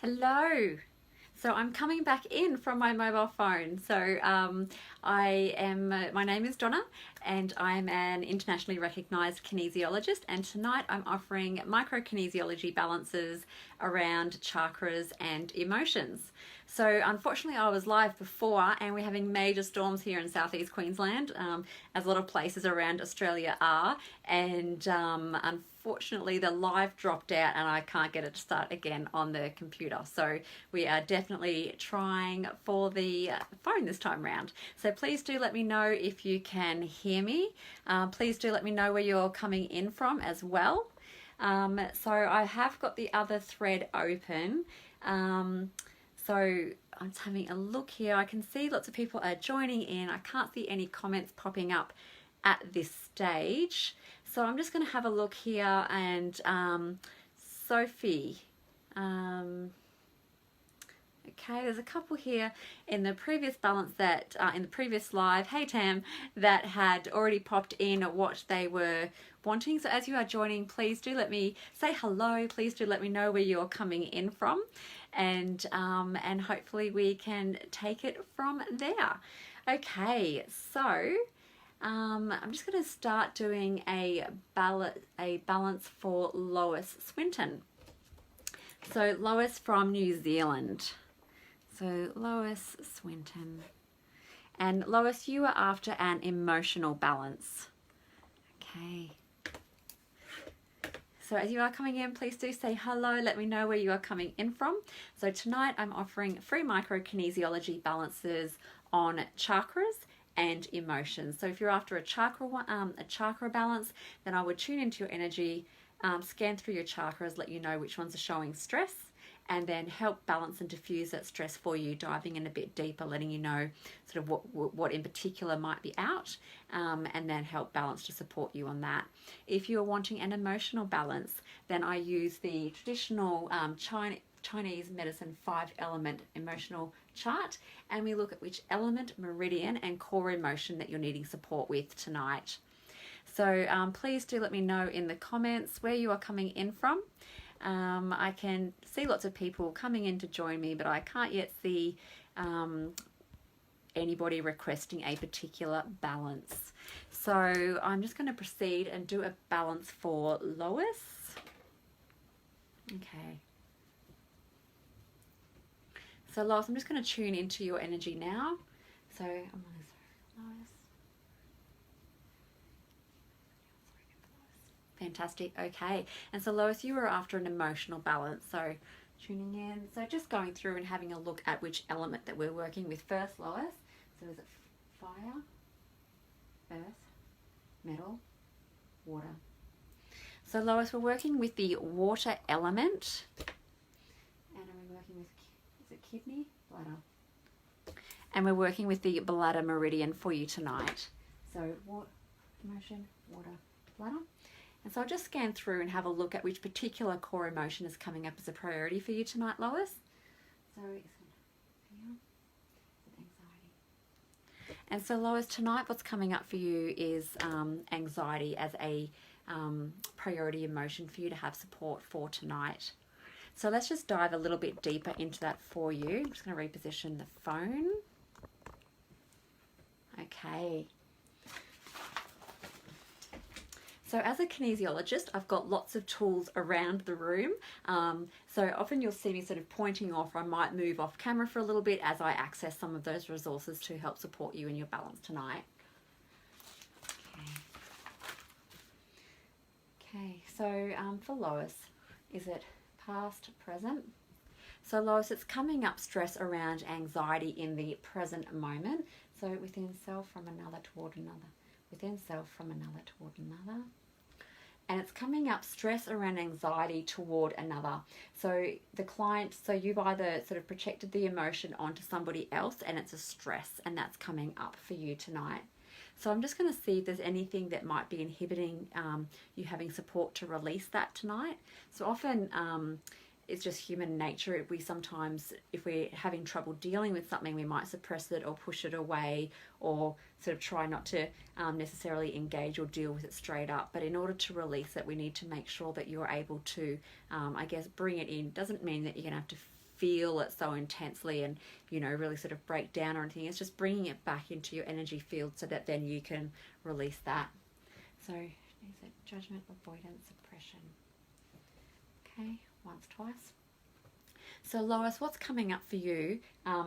Hello. So I'm coming back in from my mobile phone. So my name is Donna and I'm an internationally recognized kinesiologist, and tonight I'm offering micro kinesiology balances around chakras and emotions. So unfortunately I was live before, and we're having major storms here in southeast Queensland, as a lot of places around Australia are, and unfortunately the live dropped out and I can't get it to start again on the computer. So we are definitely trying for the phone this time round. So please do let me know if you can hear me. Please do let me know where you're coming in from as well. So I have got the other thread open. So I'm just having a look here. I can see lots of people are joining in. I can't see any comments popping up at this stage. So I'm just going to have a look here, and Sophie. Okay, there's a couple here in the previous balance that, in the previous live, hey Tam, that had already popped in what they were wanting. So as you are joining, please do let me say hello. Please do let me know where you're coming in from, and hopefully we can take it from there. Okay, so I'm just going to start doing a balance for Lois Swinton. So Lois from New Zealand. So Lois Swinton. And Lois, you are after an emotional balance. Okay. So as you are coming in, please do say hello. Let me know where you are coming in from. So tonight I'm offering free micro kinesiology balances on chakras and emotions. So if you're after a chakra balance, then I would tune into your energy, scan through your chakras, let you know which ones are showing stress, and then help balance and diffuse that stress for you, diving in a bit deeper, letting you know sort of what in particular might be out, and then help balance to support you on that. If you're wanting an emotional balance, then I use the traditional Chinese medicine 5-element emotional chart, and we look at which element, meridian, and core emotion that you're needing support with tonight. So please do let me know in the comments where you are coming in from. I can see lots of people coming in to join me, but I can't yet see anybody requesting a particular balance. So I'm just going to proceed and do a balance for Lois. Okay. So Lois, I'm just going to tune into your energy now. So I'm going to Lois. Fantastic. Okay. And so Lois, you were after an emotional balance. So tuning in. So just going through and having a look at which element that we're working with first, Lois. So is it fire, earth, metal, water? So Lois, we're working with the water element. And we're working with, is it kidney? Bladder. And we're working with the bladder meridian for you tonight. So water, emotion, water, bladder. And so I'll just scan through and have a look at which particular core emotion is coming up as a priority for you tonight, Lois. So is it fear? Is it anxiety? And so Lois, tonight what's coming up for you is anxiety as a priority emotion for you to have support for tonight. So let's just dive a little bit deeper into that for you. I'm just going to reposition the phone. Okay. So as a kinesiologist, I've got lots of tools around the room. So often you'll see me sort of pointing off, or I might move off camera for a little bit as I access some of those resources to help support you in your balance tonight. Okay, so for Lois, is it past, present? So Lois, it's coming up stress around anxiety in the present moment. So within self, from another toward another. Within self, from another toward another. And it's coming up stress around anxiety toward another. So the client, so you've either sort of projected the emotion onto somebody else and it's a stress, and that's coming up for you tonight. So I'm just going to see if there's anything that might be inhibiting you having support to release that tonight. So often it's just human nature. We sometimes, if we're having trouble dealing with something, we might suppress it or push it away, or sort of try not to necessarily engage or deal with it straight up. But in order to release it, we need to make sure that you're able to, I guess, bring it in. Doesn't mean that you're going to have to feel it so intensely and, you know, really sort of break down or anything. It's just bringing it back into your energy field so that then you can release that. So is it judgment, avoidance, suppression? Okay, once, twice. So Lois, what's coming up for you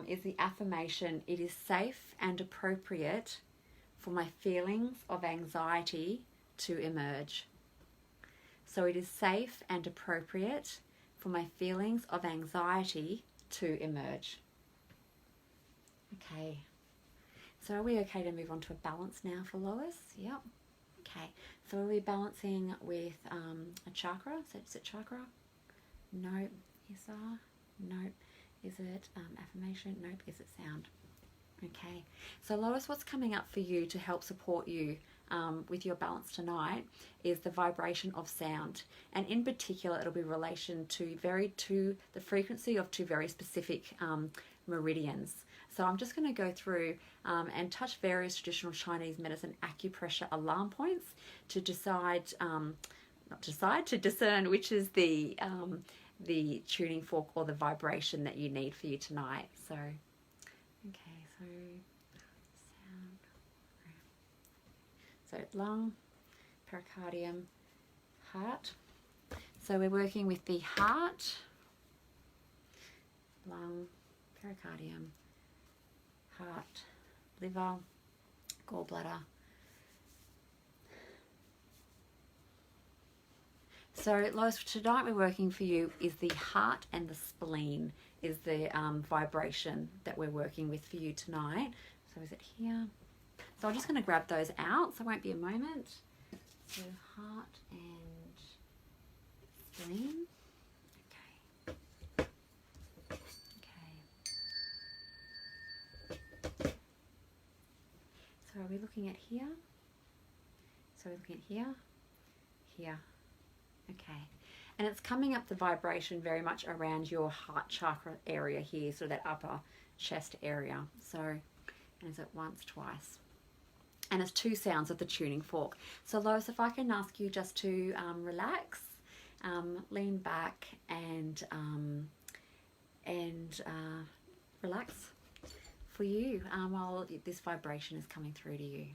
is the affirmation, it is safe and appropriate for my feelings of anxiety to emerge. So it is safe and appropriate for my feelings of anxiety to emerge. Okay. So are we okay to move on to a balance now for Lois? Yep. Okay. So are we balancing with a chakra? So is it chakra? Nope. Isa? Nope. Is it affirmation? Nope. Is it sound? Okay. So Lois, what's coming up for you to help support you with your balance tonight is the vibration of sound, and in particular it'll be relation to the frequency of two very specific meridians. So I'm just going to go through and touch various traditional Chinese medicine acupressure alarm points to to discern which is the tuning fork or the vibration that you need for you tonight. So okay, so sound. So lung, pericardium, heart. So we're working with the heart, lung, pericardium, heart, liver, gallbladder. So Lois, tonight we're working for you is the heart and the spleen is the vibration that we're working with for you tonight. So is it here? So I'm just going to grab those out, so it won't be a moment. So heart and spleen. Okay. Okay. So are we looking at here? So we're looking at here, here. Okay. And it's coming up the vibration very much around your heart chakra area here, so that upper chest area. So, and is it once, twice? And it's two sounds of the tuning fork. So Lois, if I can ask you just to relax, lean back and relax for you while this vibration is coming through to you.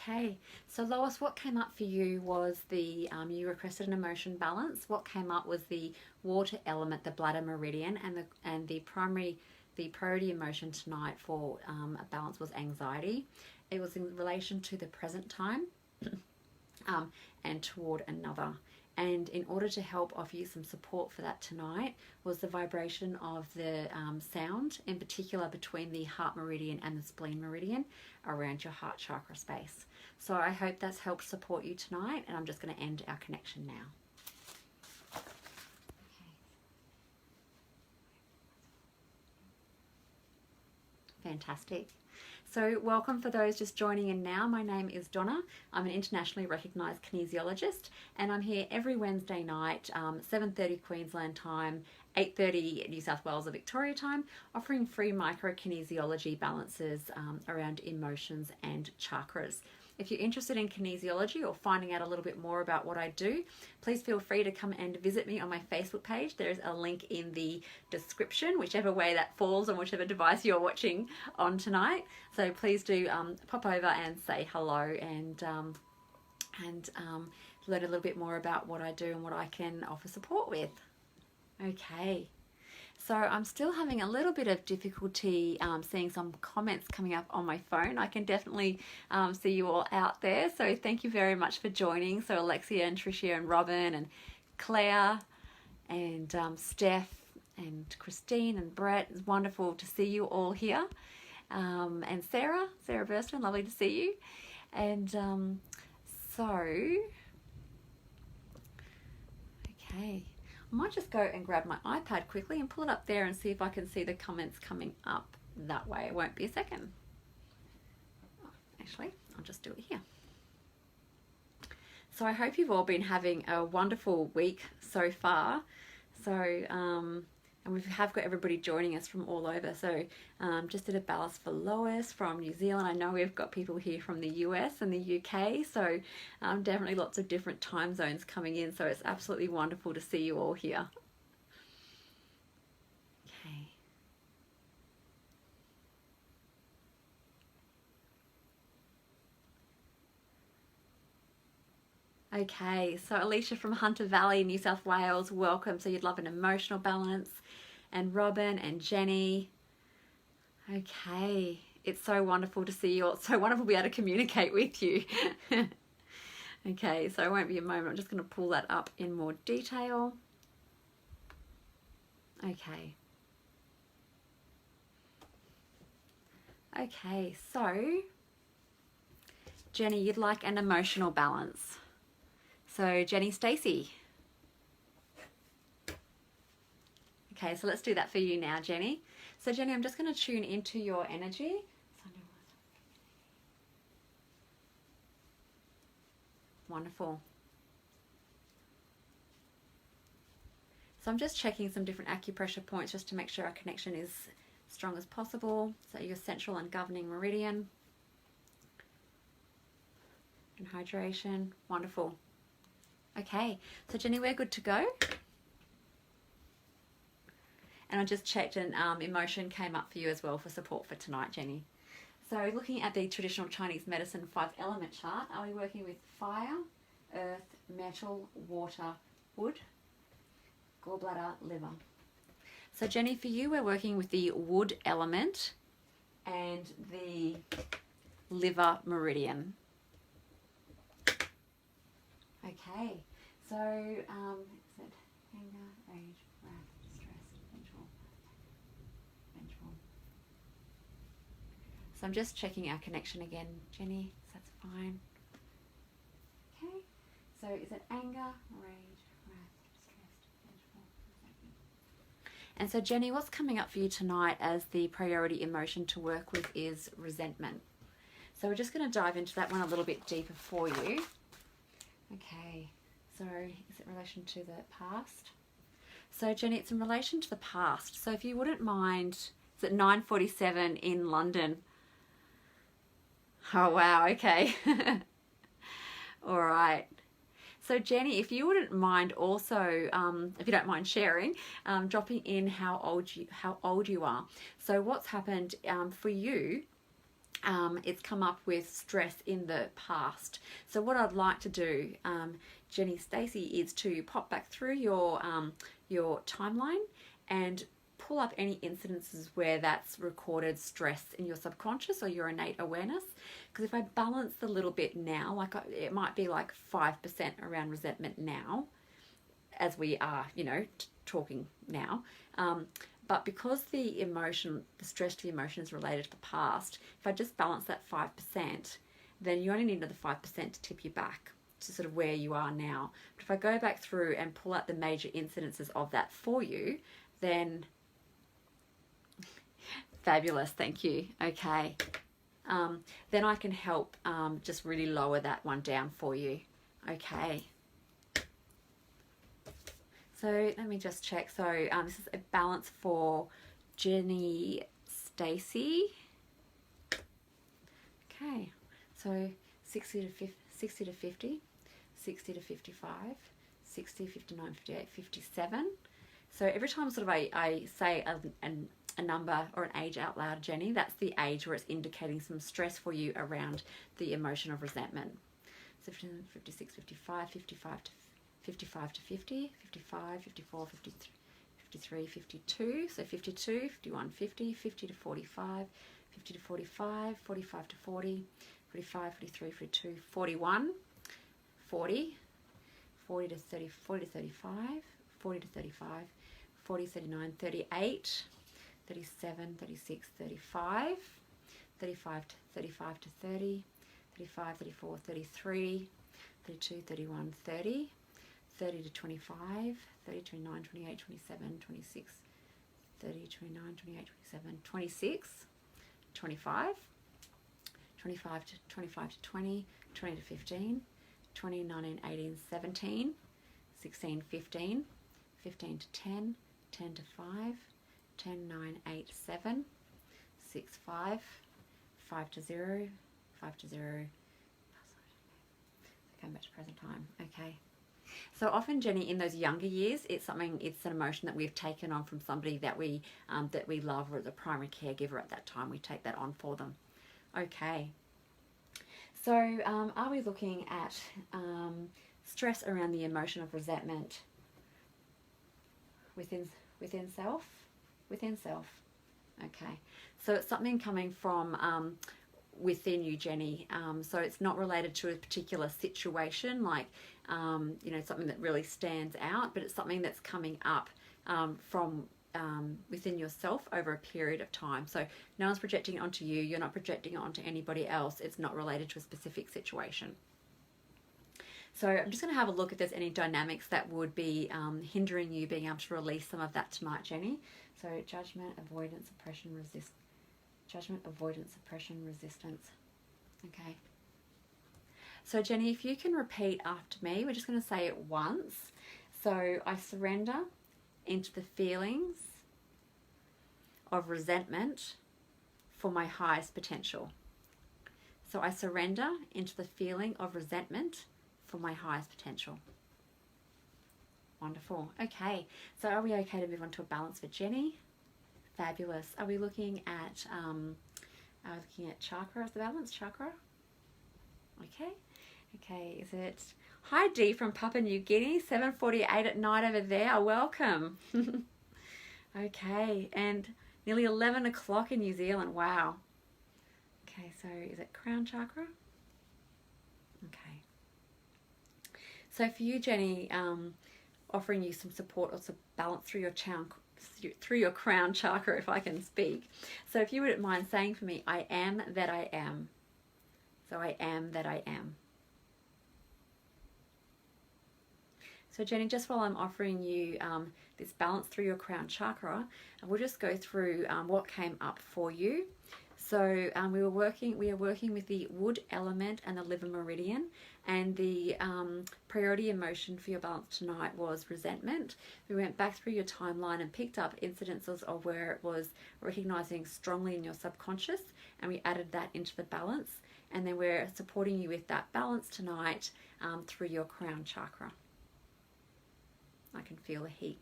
Okay, so Lois, what came up for you was the, you requested an emotion balance. What came up was the water element, the bladder meridian, and the priority emotion tonight for a balance was anxiety. It was in relation to the present time and toward another. And in order to help offer you some support for that tonight was the vibration of the sound, in particular between the heart meridian and the spleen meridian around your heart chakra space. So I hope that's helped support you tonight, and I'm just going to end our connection now. Okay. Fantastic. So welcome for those just joining in now. My name is Donna. I'm an internationally recognised kinesiologist, and I'm here every Wednesday night, 7:30 Queensland time, 8:30 New South Wales or Victoria time, offering free micro-kinesiology balances around emotions and chakras. If you're interested in kinesiology or finding out a little bit more about what I do, please feel free to come and visit me on my Facebook page. There's a link in the description, whichever way that falls on whichever device you're watching on tonight. So please do pop over and say hello and learn a little bit more about what I do and what I can offer support with. Okay. So I'm still having a little bit of difficulty seeing some comments coming up on my phone. I can definitely see you all out there. So thank you very much for joining. So Alexia and Tricia and Robin and Claire and Steph and Christine and Brett. It's wonderful to see you all here. And Sarah Burston, lovely to see you. And okay. I might just go and grab my iPad quickly and pull it up there and see if I can see the comments coming up that way. It won't be a second. Actually, I'll just do it here. So I hope you've all been having a wonderful week so far. So, and we have got everybody joining us from all over. So just did a ballast for Lois from New Zealand. I know we've got people here from the US and the UK. So definitely lots of different time zones coming in. So it's absolutely wonderful to see you all here. Okay, so Alicia from Hunter Valley, New South Wales, welcome. So you'd love an emotional balance. And Robin and Jenny. Okay, it's so wonderful to see you all. It's so wonderful to be able to communicate with you. Okay, so it won't be a moment. I'm just going to pull that up in more detail. Okay. Okay, so Jenny, you'd like an emotional balance. So Jenny Stacey. Okay, so let's do that for you now, Jenny. So Jenny, I'm just going to tune into your energy. Wonderful. So I'm just checking some different acupressure points just to make sure our connection is strong as possible. So your central and governing meridian. And hydration. Wonderful. Okay, so Jenny, we're good to go. And I just checked and emotion came up for you as well for support for tonight, Jenny. So looking at the traditional Chinese medicine 5-element chart, are we working with fire, earth, metal, water, wood, gallbladder, liver? So Jenny, for you, we're working with the wood element and the liver meridian. Okay, so is it anger, rage, wrath, stress, vengeful? So I'm just checking our connection again, Jenny, so that's fine. Okay, so is it anger, rage, wrath, stress, vengeful, resentment? And so Jenny, what's coming up for you tonight as the priority emotion to work with is resentment. So we're just going to dive into that one a little bit deeper for you. Okay, so is it in relation to the past? So Jenny, it's in relation to the past. So if you wouldn't mind, it's at 9:47 in London. Oh wow, okay. All right. So Jenny, if you wouldn't mind also, if you don't mind sharing, dropping in how old you are. So what's happened for you? It's come up with stress in the past. So what I'd like to do, Jenny Stacey, is to pop back through your timeline and pull up any incidences where that's recorded stress in your subconscious or your innate awareness. Because if I balance a little bit now, like it might be like 5% around resentment now, as we are, talking now. But because the stress to the emotion is related to the past, if I just balance that 5%, then you only need another 5% to tip you back to sort of where you are now. But if I go back through and pull out the major incidences of that for you, then fabulous, thank you. Okay. Then I can help just really lower that one down for you. Okay. So let me just check. So this is a balance for Jenny Stacey. Okay, so 60 to 50, 60 to 50, 60 to 55, 60, 59, 58, 57. So every time sort of I say a number or an age out loud, Jenny, that's the age where it's indicating some stress for you around the emotion of resentment. So 56, 55, 55 to 55 to 50, 55, 54, 53, 52. So 52, 51, 50, 50 to 45, 50 to 45, 45 to 40, 45, 43, 42, 41, 40, 40 to 30, 40 to 35, 40 to 35, 40, 39, 38, 37, 36, 35, 35 to 30, 35, 34, 33, 32, 31, 30, 30 to 25, 30, 29, 28, 27, 26, 30, 29, 28, 27, 26, 25, 25 to 20, 20 to 15, 20, 19, 18, 17, 16, 15, 15 to 10, 10 to 5, 10, 9, 8, 7, 6, 5, 5 to 0, 5 to 0, going back to present time. Okay. So often, Jenny, in those younger years, it's an emotion that we've taken on from somebody that we love, or the primary caregiver at that time. We take that on for them. Okay. So are we looking at stress around the emotion of resentment within self? Within self. Okay. So it's something coming from within you, Jenny. So it's not related to a particular situation, like something that really stands out, but it's something that's coming up from within yourself over a period of time. So no one's projecting it onto you. You're not projecting it onto anybody else. It's not related to a specific situation. So I'm just going to have a look if there's any dynamics that would be hindering you being able to release some of that tonight, Jenny. So judgment, avoidance, oppression, judgment, avoidance, suppression, resistance. Okay. So Jenny, if you can repeat after me, we're just going to say it once. So I surrender into the feelings of resentment for my highest potential. So I surrender into the feeling of resentment for my highest potential. Wonderful. Okay. So are we okay to move on to a balance for Jenny? Fabulous. Are we looking at chakra as the balance? Chakra? Okay. Okay. Is it... Hi, Dee from Papua New Guinea, 7:48 at night over there. Welcome. Okay. And nearly 11 o'clock in New Zealand. Wow. Okay. So is it crown chakra? Okay. So for you, Jenny, offering you some support or some balance through your crown chakra, if I can speak. So if you wouldn't mind saying for me, I am that I am. So I am that I am. So Jenny, just while I'm offering you this balance through your crown chakra, we'll just go through what came up for you. So we are working with the wood element and the liver meridian, and the priority emotion for your balance tonight was resentment. We went back through your timeline and picked up incidences of where it was recognizing strongly in your subconscious, and we added that into the balance. And then we're supporting you with that balance tonight through your crown chakra. I can feel the heat.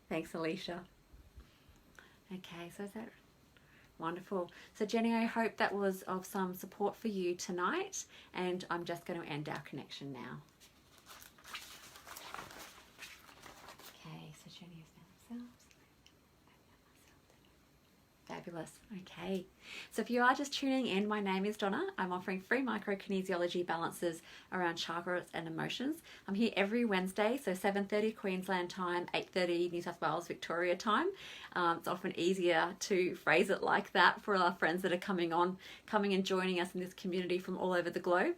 Thanks, Alicia. Okay, so is that wonderful? So Jenny, I hope that was of some support for you tonight, and I'm just going to end our connection now. Okay, so Jenny has found themselves. Fabulous. Okay. So if you are just tuning in, my name is Donna. I'm offering free micro kinesiology balances around chakras and emotions. I'm here every Wednesday, so 7:30 Queensland time, 8:30 New South Wales Victoria time. It's often easier to phrase it like that for our friends that are coming and joining us in this community from all over the globe.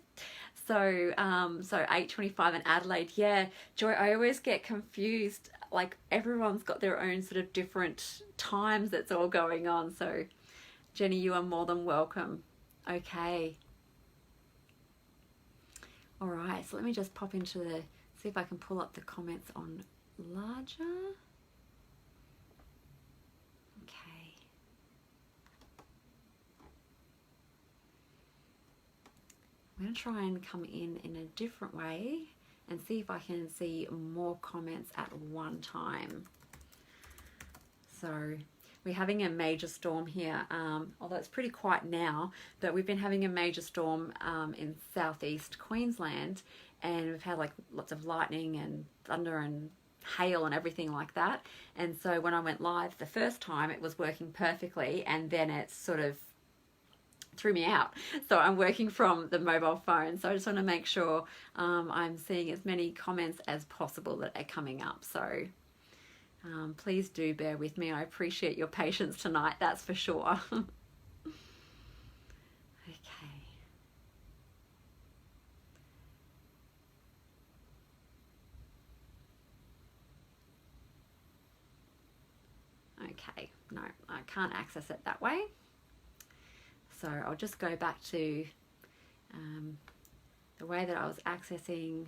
So 8:25 in Adelaide. Yeah, Joy, I always get confused. Like everyone's got their own sort of different times that's all going on. So Jenny, you are more than welcome. Okay. All right, so let me just pop into see if I can pull up the comments on larger. Okay. I'm going to try and come in a different way and see if I can see more comments at one time. So we're having a major storm here, although it's pretty quiet now, but we've been having a major storm in southeast Queensland, and we've had like lots of lightning and thunder and hail and everything like that. And so when I went live the first time, it was working perfectly, and then it sort of threw me out. So I'm working from the mobile phone, so I just want to make sure I'm seeing as many comments as possible that are coming up. So please do bear with me. I appreciate your patience tonight, that's for sure. Okay, no, I can't access it that way. So I'll just go back to the way that I was accessing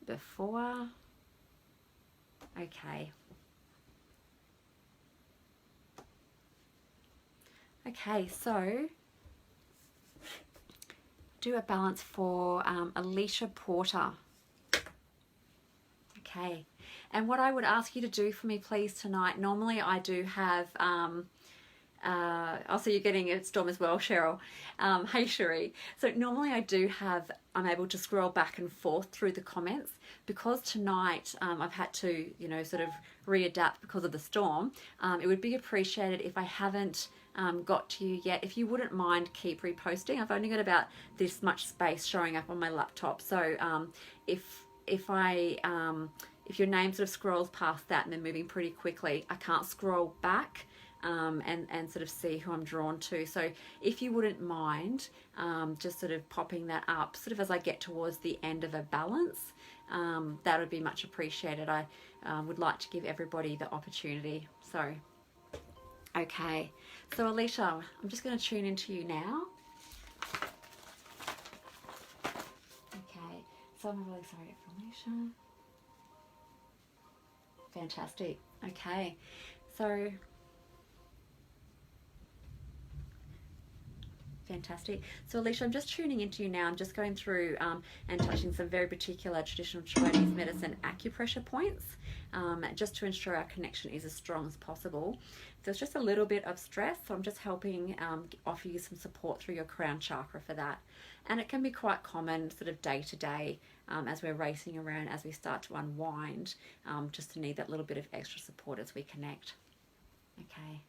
before. Okay. Okay, so do a balance for Alicia Porter. Okay, and what I would ask you to do for me, please, tonight, normally I do have, also you're getting a storm as well, Cheryl. Hey, Cherie. So normally I do have, I'm able to scroll back and forth through the comments. Because tonight I've had to, you know, sort of readapt because of the storm, it would be appreciated if I haven't got to you yet, if you wouldn't mind keep reposting. I've only got about this much space showing up on my laptop. So if your name sort of scrolls past that and then moving pretty quickly, I can't scroll back and sort of see who I'm drawn to. So if you wouldn't mind just sort of popping that up sort of as I get towards the end of a balance, that would be much appreciated. I would like to give everybody the opportunity. So okay, so Alicia, I'm just going to tune into you now. Okay, so I'm really sorry for Alicia. Fantastic. Okay, so fantastic. So Alicia, I'm just tuning into you now. I'm just going through and touching some very particular traditional Chinese medicine acupressure points, just to ensure our connection is as strong as possible. There's just a little bit of stress, so I'm just helping offer you some support through your crown chakra for that. And it can be quite common sort of day to day as we're racing around, as we start to unwind, just to need that little bit of extra support as we connect. Okay.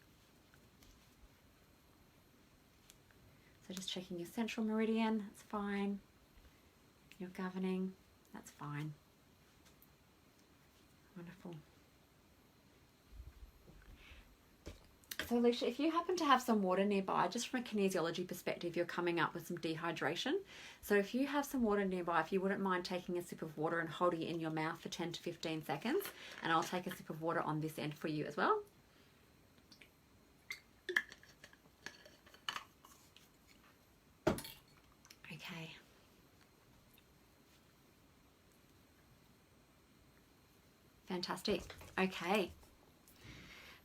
So just checking your central meridian, that's fine. Your governing, that's fine. Wonderful. So Alicia, if you happen to have some water nearby, just from a kinesiology perspective, you're coming up with some dehydration. So if you have some water nearby, if you wouldn't mind taking a sip of water and holding it in your mouth for 10 to 15 seconds, and I'll take a sip of water on this end for you as well. Okay. Fantastic. Okay.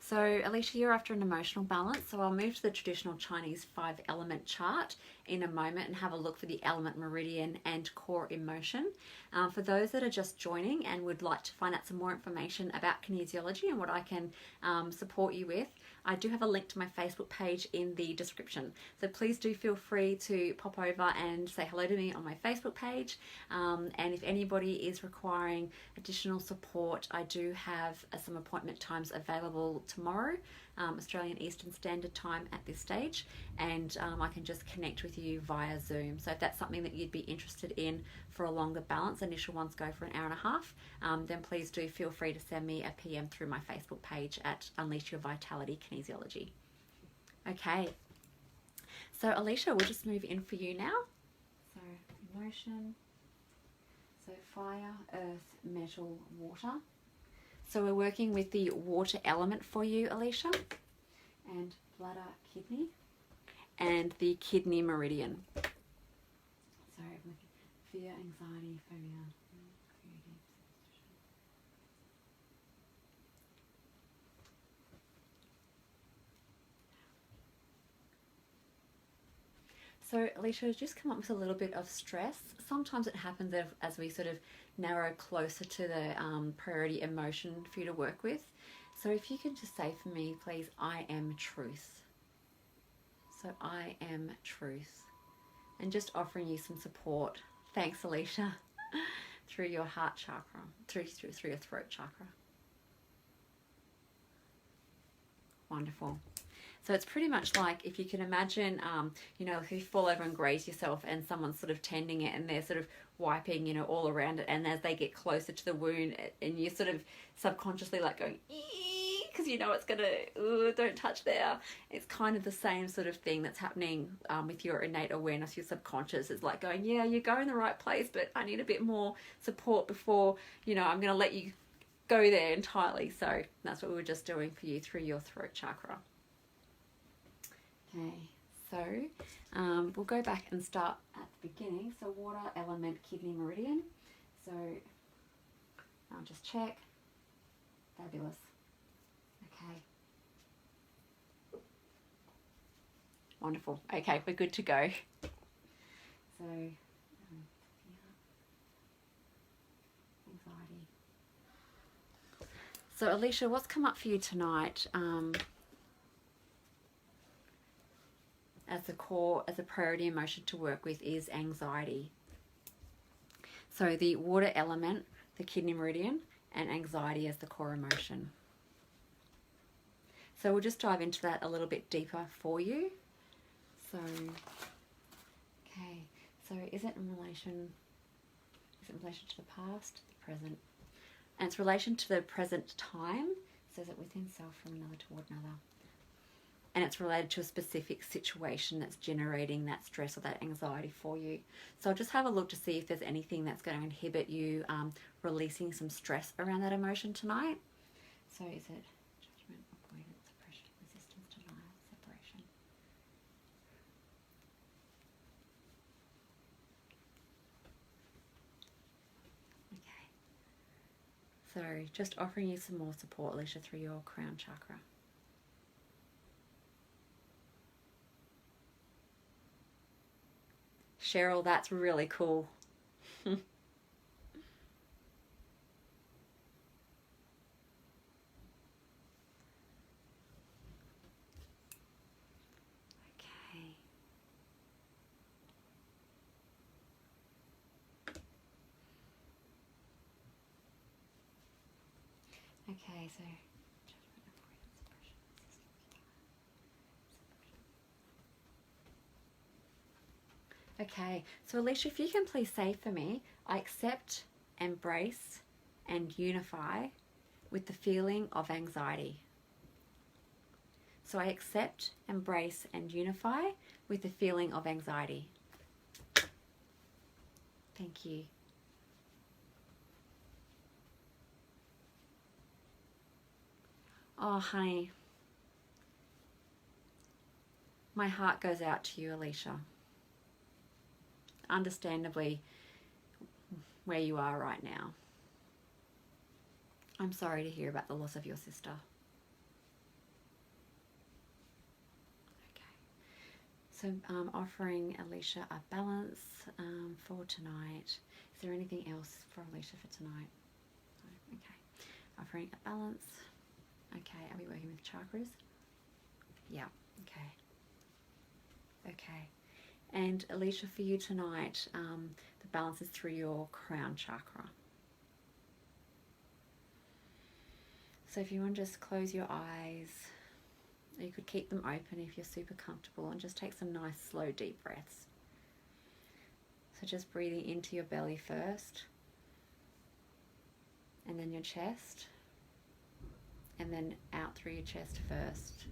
So Alicia, you're after an emotional balance, so I'll move to the traditional Chinese 5-element chart in a moment and have a look for the element meridian and core emotion. For those that are just joining and would like to find out some more information about kinesiology and what I can support you with, I do have a link to my Facebook page in the description. So please do feel free to pop over and say hello to me on my Facebook page. And if anybody is requiring additional support, I do have some appointment times available tomorrow, Australian Eastern Standard Time at this stage, and I can just connect with you via Zoom. So if that's something that you'd be interested in for a longer balance, initial ones go for an hour and a half, then please do feel free to send me a PM through my Facebook page at Unleash Your Vitality Kinesiology. Okay, so Alicia, we'll just move in for you now. So emotion, so fire, earth, metal, water. So we're working with the water element for you, Alicia, and bladder, kidney, and the kidney meridian. So fear, anxiety, phobia. So Alicia, just come up with a little bit of stress. Sometimes it happens as we sort of narrow closer to the priority emotion for you to work with. So if you can just say for me, please, I am truth. So I am truth. And just offering you some support. Thanks, Alicia. Through your heart chakra, through your throat chakra. Wonderful. So it's pretty much like if you can imagine, you know, if you fall over and graze yourself and someone's sort of tending it and they're sort of wiping, you know, all around it. And as they get closer to the wound and you're sort of subconsciously like going, because you know it's going to, don't touch there. It's kind of the same sort of thing that's happening with your innate awareness, your subconscious. It's like going, yeah, you're going the right place, but I need a bit more support before, you know, I'm going to let you go there entirely. So that's what we were just doing for you through your throat chakra. Okay, so we'll go back and start at the beginning. So water, element, kidney, meridian. So I'll just check. Fabulous. Okay. Wonderful. Okay, we're good to go. So anxiety. So Alicia, what's come up for you tonight? As the core, as a priority emotion to work with is anxiety. So the water element, the kidney meridian, and anxiety as the core emotion. So we'll just dive into that a little bit deeper for you. So, okay, so is it in relation to the past, the present? And it's relation to the present time. So is it within self from another toward another? And it's related to a specific situation that's generating that stress or that anxiety for you. So I'll just have a look to see if there's anything that's going to inhibit you releasing some stress around that emotion tonight. So is it judgment, avoidance, suppression, resistance, denial, separation? Okay. So just offering you some more support, Alicia, through your crown chakra. Cheryl, that's really cool. Okay. Okay, so okay, so Alicia, if you can please say for me, I accept, embrace, and unify with the feeling of anxiety. So I accept, embrace, and unify with the feeling of anxiety. Thank you. Oh, honey. My heart goes out to you, Alicia. Understandably, where you are right now. I'm sorry to hear about the loss of your sister. Okay. So offering Alicia a balance for tonight. Is there anything else for Alicia for tonight? No? Okay. Offering a balance. Okay. Are we working with chakras? Yeah. Okay. Okay. And Alicia, for you tonight, the balance is through your crown chakra. So if you want to just close your eyes, or you could keep them open if you're super comfortable, and just take some nice, slow, deep breaths. So just breathing into your belly first, and then your chest, and then out through your chest first,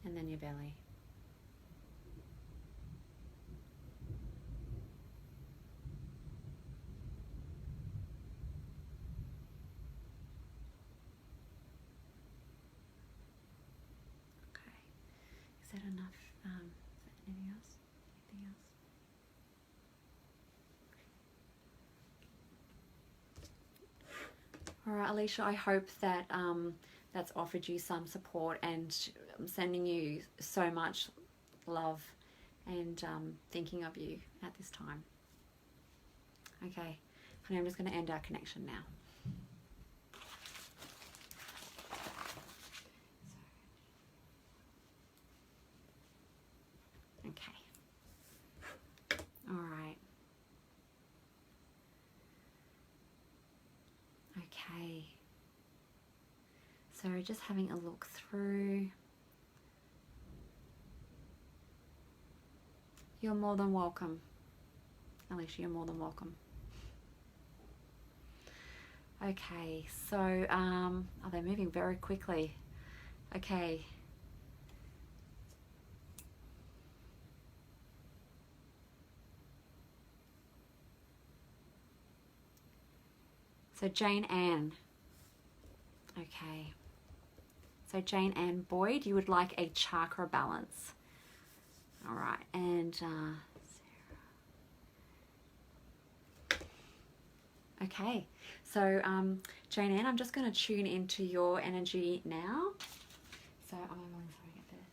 and then your belly. Is that enough? Is that anything else? Anything else? All right, Alicia, I hope that that's offered you some support, and I'm sending you so much love and thinking of you at this time. Okay, honey, I'm just going to end our connection now. So just having a look through. You're more than welcome. Alicia, you're more than welcome. Okay, so oh, they're moving very quickly. Okay. So Jane Ann. Okay. So Jane Ann Boyd, you would like a chakra balance. All right, and Sarah. Okay, so Jane Ann, I'm just going to tune into your energy now. So I'm sorry, get there.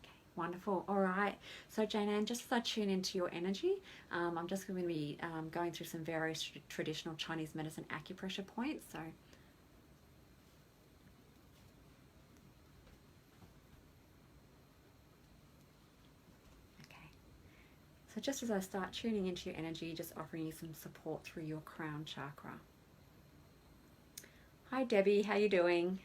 Okay, wonderful. All right. So Jane Ann, just as I tune into your energy, I'm just going to be going through some various traditional Chinese medicine acupressure points. So. So just as I start tuning into your energy, just offering you some support through your crown chakra. Hi Debbie, how you doing?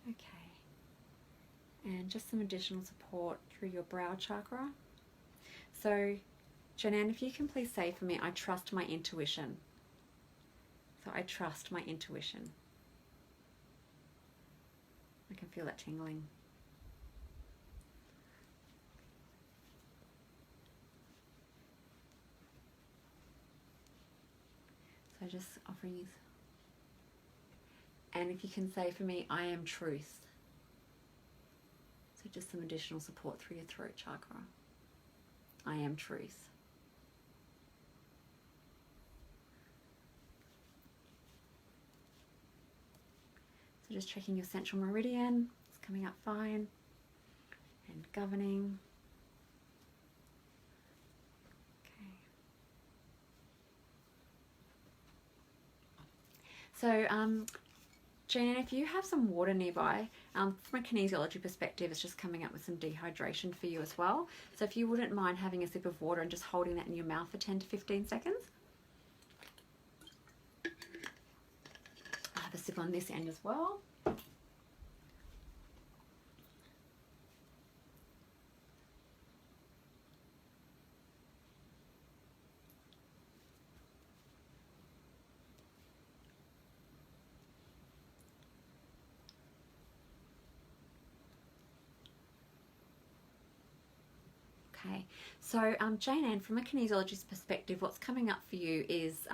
Okay. And just some additional support through your brow chakra. So Janan, if you can please say for me, I trust my intuition. So I trust my intuition. I can feel that tingling. So just offering you. And if you can say for me, I am truth. So just some additional support through your throat chakra. I am truth. So just checking your central meridian. It's coming up fine. And governing. Okay. So Jan, if you have some water nearby, from a kinesiology perspective, it's just coming up with some dehydration for you as well. So if you wouldn't mind having a sip of water and just holding that in your mouth for 10 to 15 seconds. I'll have a sip on this end as well. Okay, so Jane Ann, from a kinesiologist perspective, what's coming up for you is,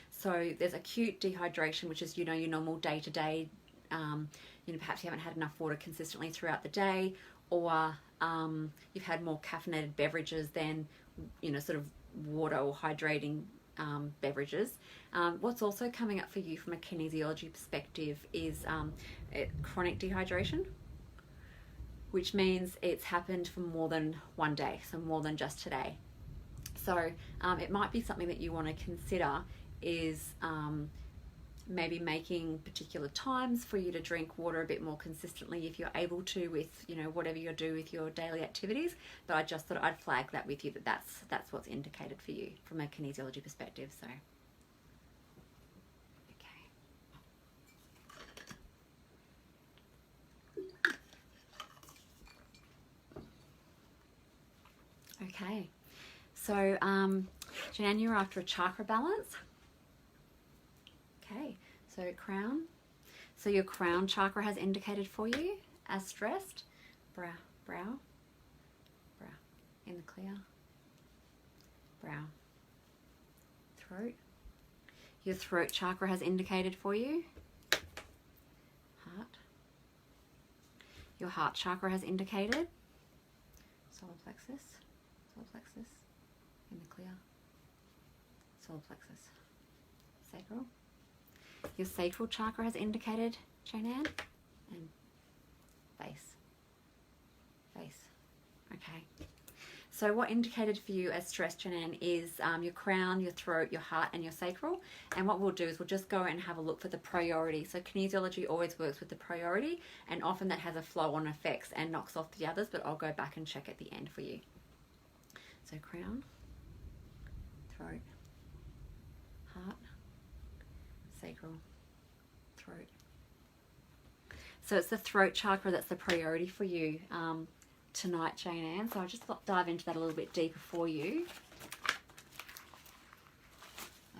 so there's acute dehydration, which is, your normal day-to-day, perhaps you haven't had enough water consistently throughout the day, or you've had more caffeinated beverages than, sort of water or hydrating beverages. What's also coming up for you from a kinesiology perspective is chronic dehydration, which means it's happened for more than one day, so more than just today. So it might be something that you want to consider is maybe making particular times for you to drink water a bit more consistently if you're able to with, whatever you do with your daily activities. But I just thought I'd flag that with you, that's what's indicated for you from a kinesiology perspective. So. Okay, so Janan, you're after a chakra balance. Okay, so crown. So your crown chakra has indicated for you as stressed. Brow, in the clear. Brow, throat. Your throat chakra has indicated for you. Heart. Your heart chakra has indicated. Solar plexus. Solar plexus, in the clear, solar plexus, sacral. Your sacral chakra has indicated, Janan, and face. Okay. So what indicated for you as stress, Janan, is your crown, your throat, your heart, and your sacral. And what we'll do is we'll just go and have a look for the priority. So kinesiology always works with the priority, and often that has a flow-on effects and knocks off the others, but I'll go back and check at the end for you. So crown, throat, heart, sacral, throat. So it's the throat chakra that's the priority for you tonight, Jane Ann. So I'll just dive into that a little bit deeper for you.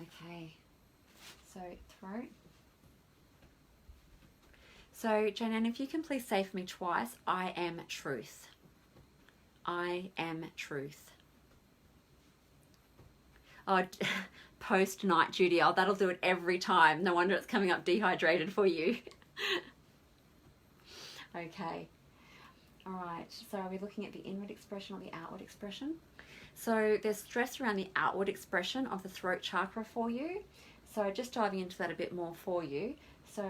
Okay, so throat. So Jane Ann, if you can please say for me twice, I am truth. I am truth. Oh, post night duty. Oh, that'll do it every time. No wonder it's coming up dehydrated for you. Okay. All right. So are we looking at the inward expression or the outward expression? So there's stress around the outward expression of the throat chakra for you. So just diving into that a bit more for you. So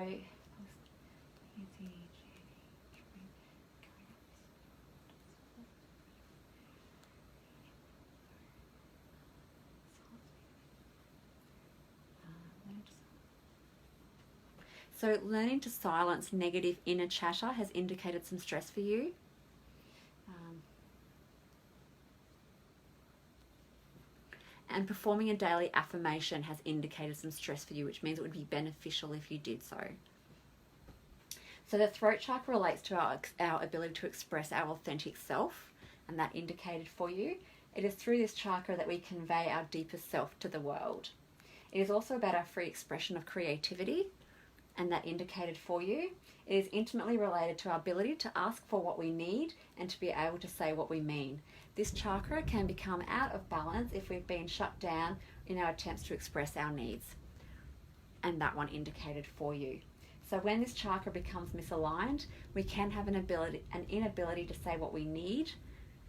So learning to silence negative inner chatter has indicated some stress for you. And performing a daily affirmation has indicated some stress for you, which means it would be beneficial if you did so. So the throat chakra relates to our ability to express our authentic self, and that indicated for you. It is through this chakra that we convey our deepest self to the world. It is also about our free expression of creativity, and that indicated for you. It is intimately related to our ability to ask for what we need and to be able to say what we mean. This chakra can become out of balance if we've been shut down in our attempts to express our needs. And that one indicated for you. So when this chakra becomes misaligned, we can have an inability to say what we need,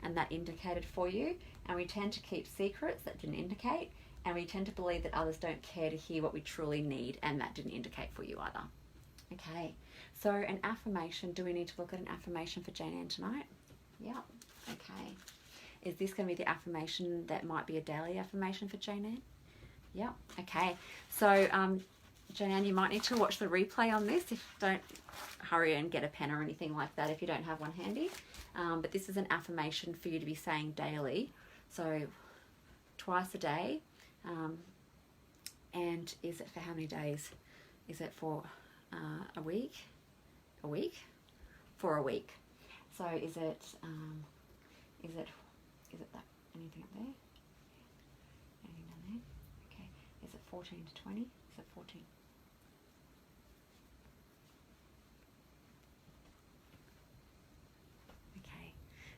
and that indicated for you. And we tend to keep secrets that didn't indicate, and we tend to believe that others don't care to hear what we truly need, and that didn't indicate for you either. Okay, so an affirmation. Do we need to look at an affirmation for Jane Ann tonight? Yeah, okay. Is this going to be the affirmation that might be a daily affirmation for Jane Ann? Yeah, okay. So, Jane Ann, you might need to watch the replay on this. Don't hurry and get a pen or anything like that if you don't have one handy. But this is an affirmation for you to be saying daily. So, twice a day. And is it for how many days? Is it for a week? A week? For a week. So is it that anything up there? Anything down there? Okay. Is it 14 to 20? Is it 14? Okay.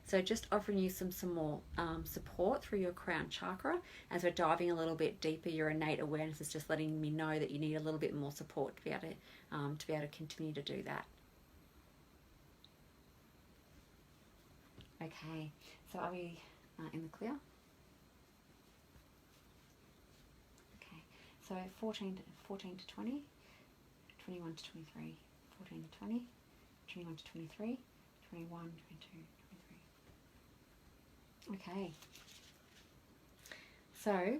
So just offering you some more support through your crown chakra. As we're diving a little bit deeper, your innate awareness is just letting me know that you need a little bit more support to be able to continue to do that. Okay, so are we in the clear? Okay, so 14 to 20, 21 to 23, 14 to 20, 21 to 23, 21, 22, 23. Okay, so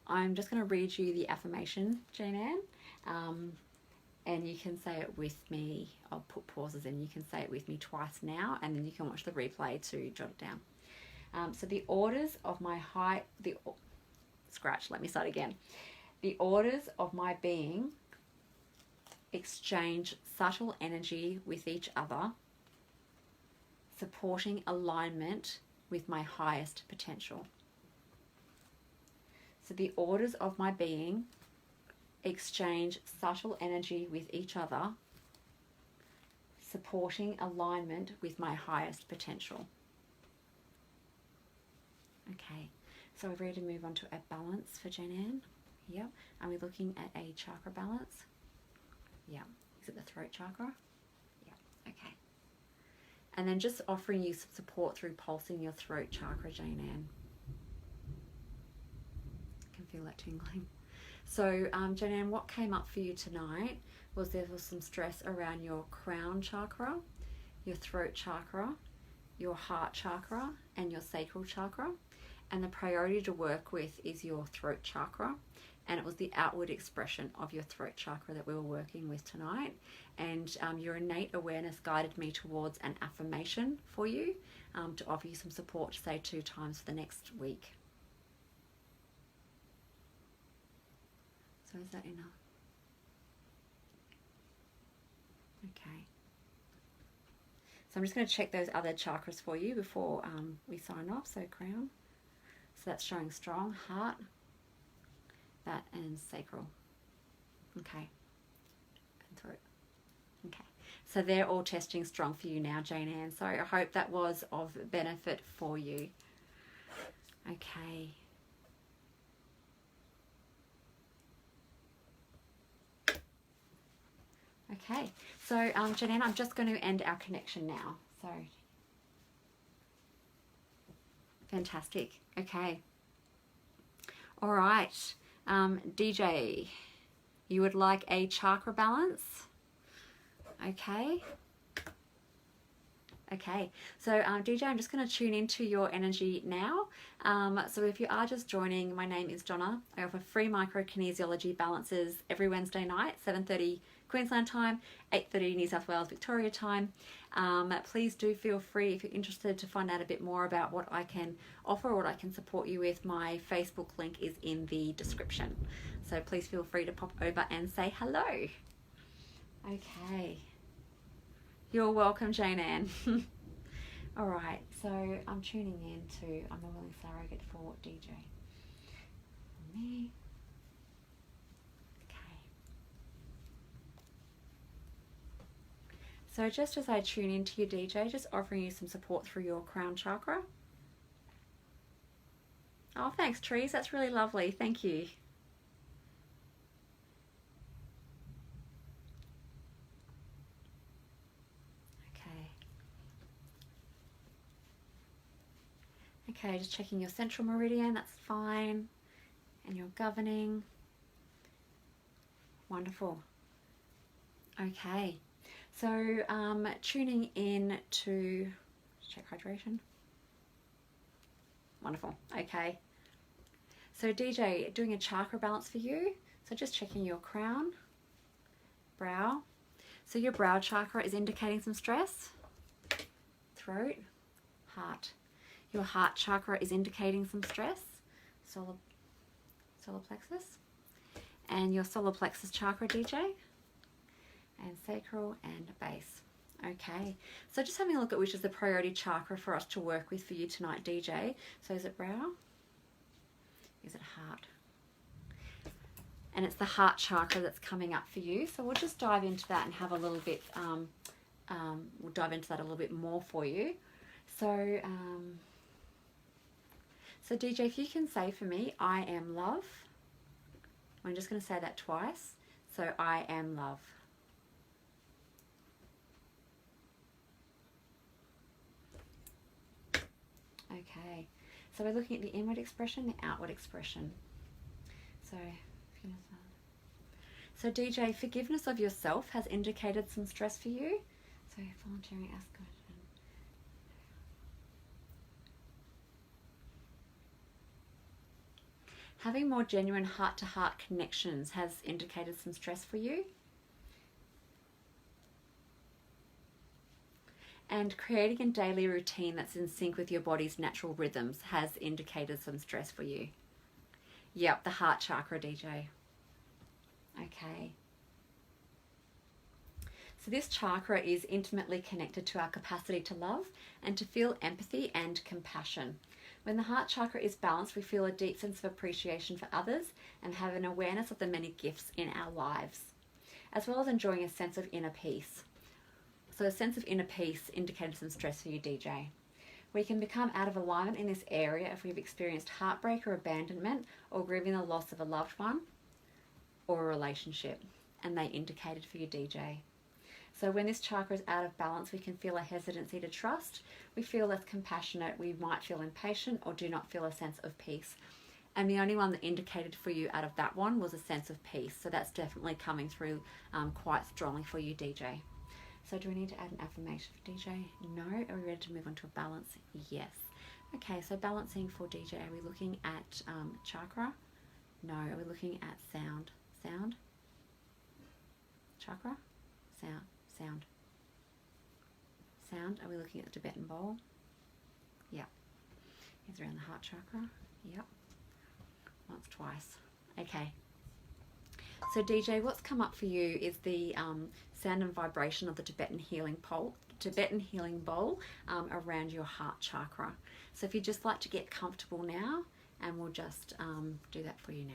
I'm just going to read you the affirmation, Jane Ann, and you can say it with me. I'll put pauses in. You can say it with me twice now, and then you can watch the replay to jot it down. So the orders of my let me start again. The orders of my being exchange subtle energy with each other, supporting alignment with my highest potential. So the orders of my being exchange subtle energy with each other, supporting alignment with my highest potential. Okay, so we're ready to move on to a balance for Jane Ann. Yep. Are we looking at a chakra balance? Yeah. Is it the throat chakra? Yeah. Okay. And then just offering you some support through pulsing your throat chakra, Jane Ann. I can feel that tingling. So, Jane Ann, what came up for you tonight was there was some stress around your crown chakra, your throat chakra, your heart chakra, and your sacral chakra. And the priority to work with is your throat chakra. And it was the outward expression of your throat chakra that we were working with tonight. And your innate awareness guided me towards an affirmation for you to offer you some support, say 2 times for the next week. So is that enough? Okay. So I'm just going to check those other chakras for you before we sign off. So crown. So that's showing strong. Heart. That and sacral. Okay. And throat. Okay. So they're all testing strong for you now, Jane Ann. So I hope that was of benefit for you. Okay. Okay, so Janine, I'm just going to end our connection now. So, fantastic. Okay. All right. DJ, you would like a chakra balance? Okay. Okay, so DJ, I'm just going to tune into your energy now. So if you are just joining, my name is Donna. I offer free micro kinesiology balances every Wednesday night, 7:30 Queensland time, 8:30 New South Wales Victoria time. Please do feel free, if you're interested to find out a bit more about what I can offer or what I can support you with. My Facebook link is in the description, so please feel free to pop over and say hello. Okay. You're welcome, Jane Ann. All right, so I'm tuning in to I'm a willing surrogate for DJ. Me. Okay. So just as I tune into your DJ, just offering you some support through your crown chakra. Oh, thanks, Trees. That's really lovely. Thank you. Okay, just checking your central meridian, that's fine. And your governing. Wonderful. Okay, so tuning in to check hydration. Wonderful. Okay. So DJ, doing a chakra balance for you. So just checking your crown, brow. So your brow chakra is indicating some stress. Throat, heart. Your heart chakra is indicating some stress, solar plexus, and your solar plexus chakra, DJ, and sacral and base. Okay, so just having a look at which is the priority chakra for us to work with for you tonight, DJ. So is it brow? Is it heart? And it's the heart chakra that's coming up for you. So we'll just dive into that and have a little bit, we'll dive into that a little bit more for you. So, so DJ, if you can say for me, I am love. I'm just going to say that twice. So I am love. Okay. So we're looking at the inward expression, the outward expression. So DJ, forgiveness of yourself has indicated some stress for you. So volunteering, ask God. Having more genuine heart-to-heart connections has indicated some stress for you. And creating a daily routine that's in sync with your body's natural rhythms has indicated some stress for you. Yep, the heart chakra, DJ. Okay. So this chakra is intimately connected to our capacity to love and to feel empathy and compassion. When the heart chakra is balanced, we feel a deep sense of appreciation for others and have an awareness of the many gifts in our lives, as well as enjoying a sense of inner peace. So a sense of inner peace indicated some stress for you, DJ. We can become out of alignment in this area if we've experienced heartbreak or abandonment or grieving the loss of a loved one or a relationship, and they indicated for you, DJ. So when this chakra is out of balance, we can feel a hesitancy to trust. We feel less compassionate. We might feel impatient or do not feel a sense of peace. And the only one that indicated for you out of that one was a sense of peace. So that's definitely coming through quite strongly for you, DJ. So do we need to add an affirmation for DJ? No. Are we ready to move on to a balance? Yes. Okay, so balancing for DJ, are we looking at chakra? No, are we looking at sound? Sound? Chakra? Sound? Sound? Sound? Are we looking at the Tibetan bowl? Yep. Is around the heart chakra? Yep. Once, twice. Okay. So DJ, what's come up for you is the sound and vibration of the Tibetan healing bowl around your heart chakra. So if you'd just like to get comfortable now, and we'll just do that for you now.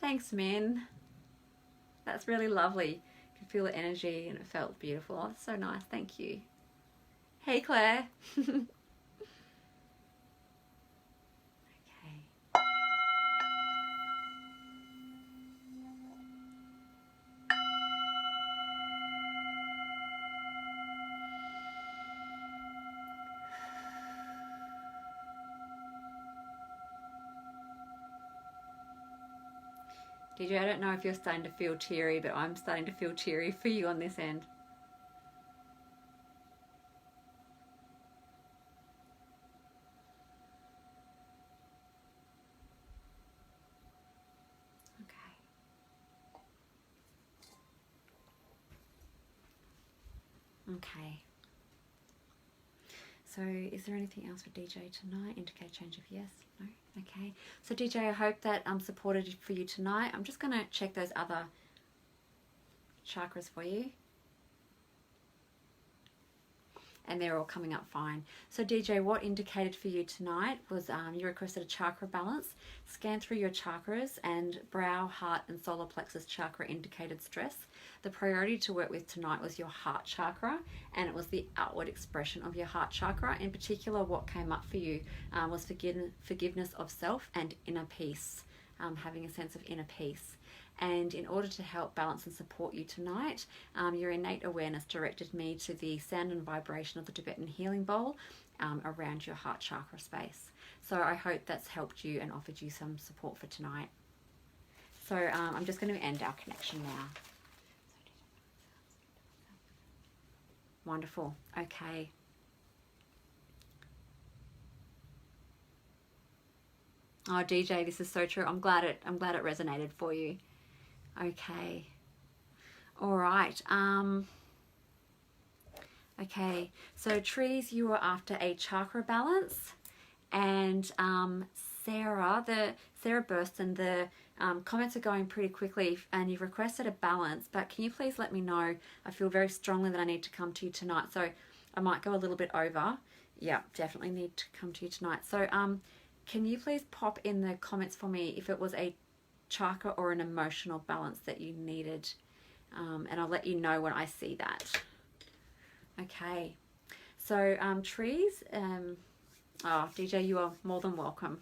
Thanks, Min. That's really lovely. You can feel the energy and it felt beautiful. Oh, that's so nice. Thank you. Hey, Claire. Okay. DJ, I don't know if you're starting to feel teary, but I'm starting to feel teary for you on this end. Okay. So is there anything else for DJ tonight? Indicate change of yes? No? Okay. So DJ, I hope that I'm supported for you tonight. I'm just going to check those other chakras for you. And they're all coming up fine. So DJ, what indicated for you tonight was you requested a chakra balance. Scan through your chakras, and brow, heart and solar plexus chakra indicated stress. The priority to work with tonight was your heart chakra, and it was the outward expression of your heart chakra. In particular, what came up for you was forgiveness of self and inner peace, having a sense of inner peace. And in order to help balance and support you tonight, your innate awareness directed me to the sound and vibration of the Tibetan healing bowl around your heart chakra space. So I hope that's helped you and offered you some support for tonight. So I'm just going to end our connection now. Wonderful. Okay. Oh, DJ, this is so true. I'm glad it resonated for you. Okay. All right. Okay. So trees, you were after a chakra balance, and Sarah Burston, the comments are going pretty quickly, and you've requested a balance. But can you please let me know? I feel very strongly that I need to come to you tonight, so I might go a little bit over. Yeah, definitely need to come to you tonight. So can you please pop in the comments for me if it was a chakra or an emotional balance that you needed, and I'll let you know when I see that. Okay, so trees, oh DJ, you are more than welcome.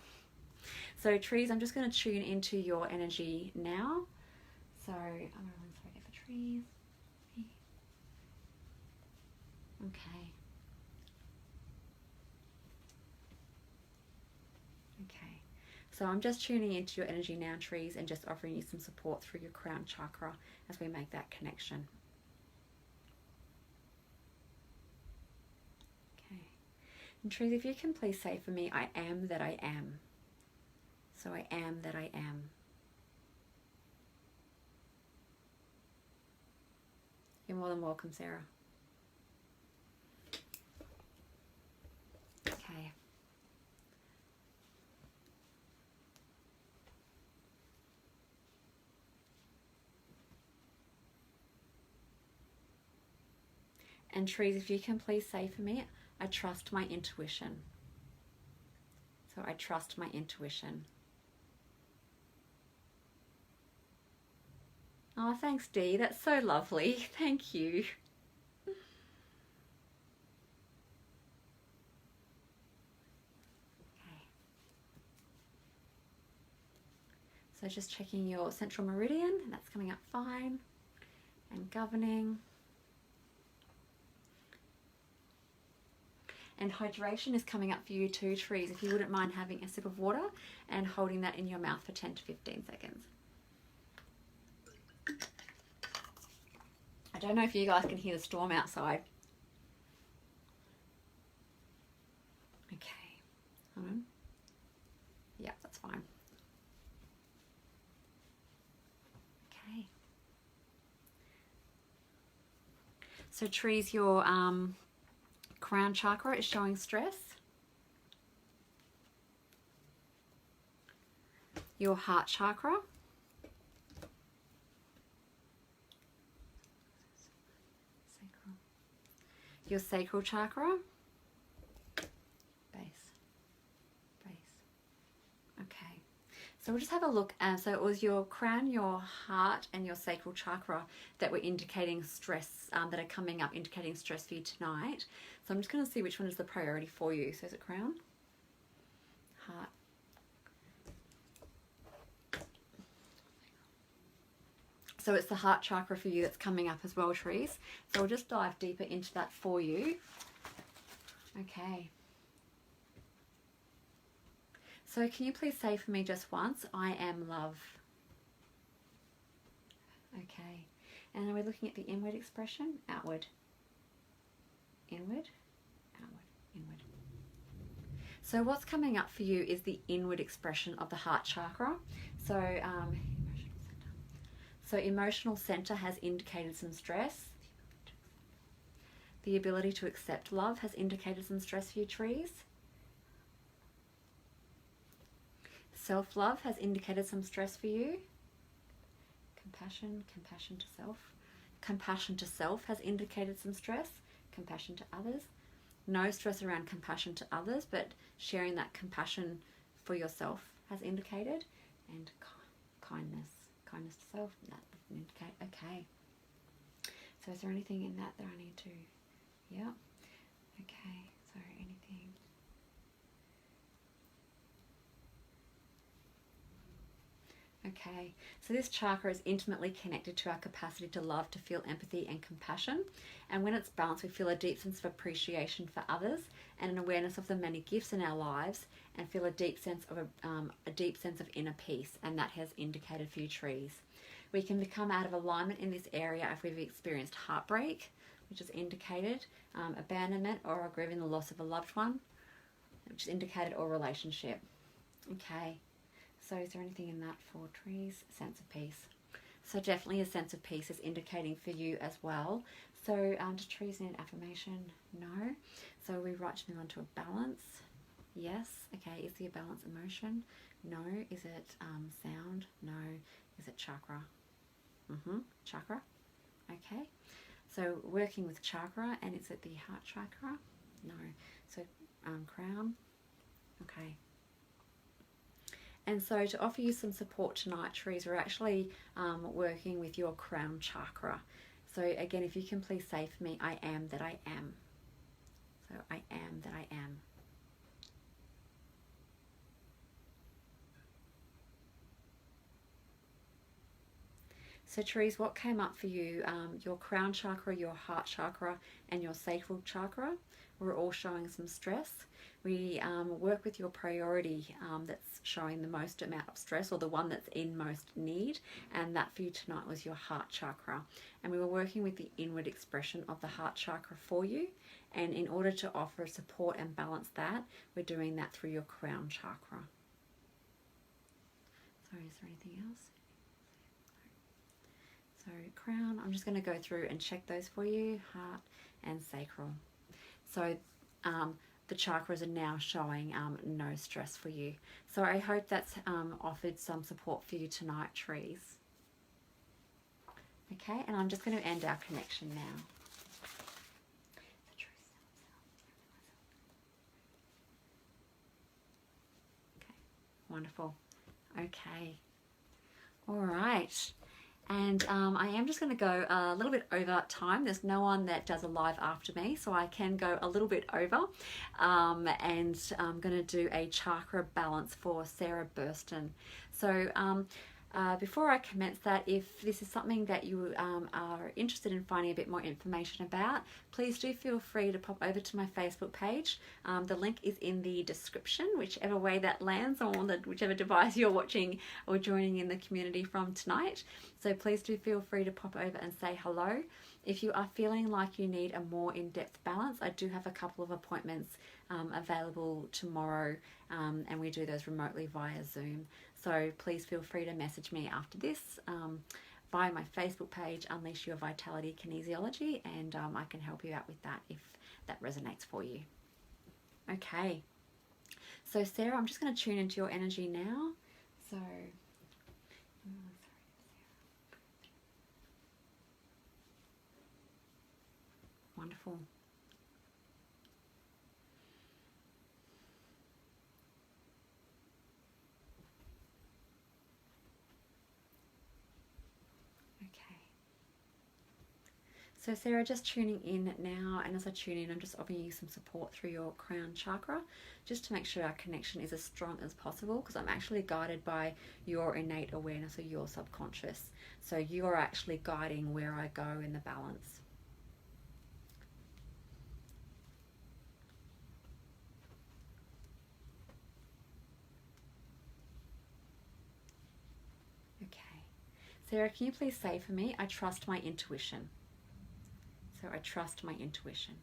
So trees, I'm just going to tune into your energy now. So I'm going to run through it for trees. Okay. Okay. So I'm just tuning into your energy now, trees, and just offering you some support through your crown chakra as we make that connection. Okay. And trees, if you can please say for me, I am that I am. So I am that I am. You're more than welcome, Sarah. Okay. And trees, if you can please say for me, I trust my intuition. So I trust my intuition. Oh, thanks, Dee. That's so lovely. Thank you. Okay. So just checking your central meridian, that's coming up fine and governing. And hydration is coming up for you too, Trees. If you wouldn't mind having a sip of water and holding that in your mouth for 10 to 15 seconds. I don't know if you guys can hear the storm outside. Okay, hold on. Yeah, that's fine. Okay. So Trees, your crown chakra is showing stress. Your heart chakra. Your sacral chakra. Base. Okay. So we'll just have a look. So it was your crown, your heart, and your sacral chakra that were indicating stress, that are coming up, indicating stress for you tonight. So I'm just going to see which one is the priority for you. So is it crown, heart? So it's the heart chakra for you that's coming up as well, Trees. So we'll just dive deeper into that for you. Okay. So can you please say for me just once, I am love? Okay. And are we looking at the inward expression? Outward. Inward, outward, inward. So what's coming up for you is the inward expression of the heart chakra. So emotional center has indicated some stress. The ability to accept love has indicated some stress for you, Trees. Self-love has indicated some stress for you. Compassion to self. Compassion to self has indicated some stress. Compassion to others. No stress around compassion to others, but sharing that compassion for yourself has indicated. And kindness to self, that doesn't indicate. Okay. So is there anything in that I need to, yeah. Okay, so anything. Okay, so this chakra is intimately connected to our capacity to love, to feel empathy and compassion. And when it's balanced, we feel a deep sense of appreciation for others and an awareness of the many gifts in our lives, and feel a deep sense of inner peace. And that has indicated for you, Trees. We can become out of alignment in this area if we've experienced heartbreak, which is indicated, abandonment, or grieving the loss of a loved one, which is indicated, or relationship. Okay. So is there anything in that for Trees? Sense of peace. So definitely a sense of peace is indicating for you as well. So does Trees need affirmation? No. So we right to move on to a balance. Yes. Okay. Is the balance emotion? No. Is it sound? No. Is it chakra? Chakra. Okay. So working with chakra, and is it the heart chakra? No. So crown. Okay. And so to offer you some support tonight, Trees, we're actually working with your crown chakra. So again, if you can please say for me, I am that I am. So I am that I am. So Trees, what came up for you? Your crown chakra, your heart chakra, and your sacral chakra were all showing some stress. We work with your priority that's showing the most amount of stress, or the one that's in most need, and that for you tonight was your heart chakra. And we were working with the inward expression of the heart chakra for you, and in order to offer support and balance that, we're doing that through your crown chakra. Sorry, is there anything else? So crown, I'm just going to go through and check those for you, heart and sacral. So the chakras are now showing no stress for you. So I hope that's offered some support for you tonight, Trees. Okay, and I'm just going to end our connection now. Okay, wonderful. Okay, all right. And I am just going to go a little bit over time. There's no one that does a live after me, so I can go a little bit over. And I'm going to do a chakra balance for Sarah Burston. So Before I commence that, if this is something that you are interested in finding a bit more information about, please do feel free to pop over to my Facebook page. The link is in the description, whichever way that lands, or on whichever device you're watching or joining in the community from tonight. So please do feel free to pop over and say hello. If you are feeling like you need a more in-depth balance, I do have a couple of appointments available tomorrow, and we do those remotely via Zoom. So please feel free to message me after this via my Facebook page, Unleash Your Vitality Kinesiology, and I can help you out with that if that resonates for you. Okay, so Sarah, I'm just going to tune into your energy now. So, wonderful. So Sarah, just tuning in now, and as I tune in, I'm just offering you some support through your crown chakra, just to make sure our connection is as strong as possible, because I'm actually guided by your innate awareness or your subconscious. So you are actually guiding where I go in the balance. Okay. Sarah, can you please say for me, I trust my intuition. So I trust my intuition.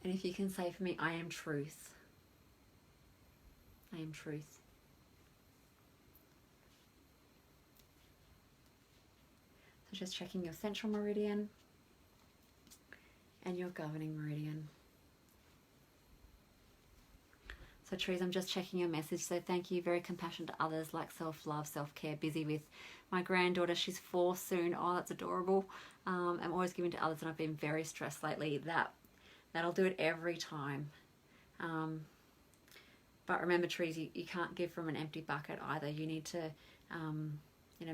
And if you can say for me, I am truth. I am truth. So just checking your central meridian and your governing meridian. So Trees, I'm just checking your message. So thank you. Very compassionate to others, like self-love, self-care, busy with my granddaughter. She's 4 soon. Oh, that's adorable. I'm always giving to others, and I've been very stressed lately. That'll do it every time. But remember, Trees, you can't give from an empty bucket either. You need to,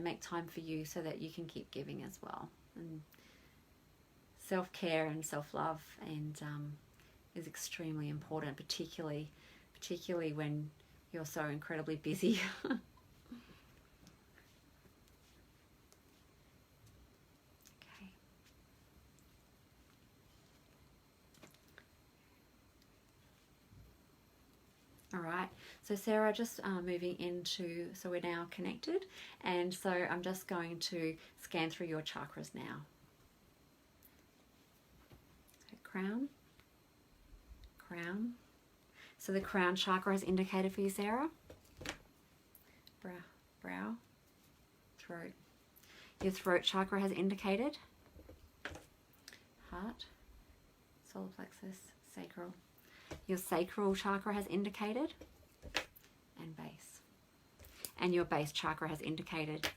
make time for you so that you can keep giving as well. And self-care and self-love is extremely important, particularly when you're so incredibly busy. Okay. All right, so Sarah, just moving into, so we're now connected, and so I'm just going to scan through your chakras now. So crown. So the crown chakra is indicated for you, Sarah. Brow, throat. Your throat chakra has indicated. Heart, solar plexus, sacral. Your sacral chakra has indicated. And base. And your base chakra has indicated.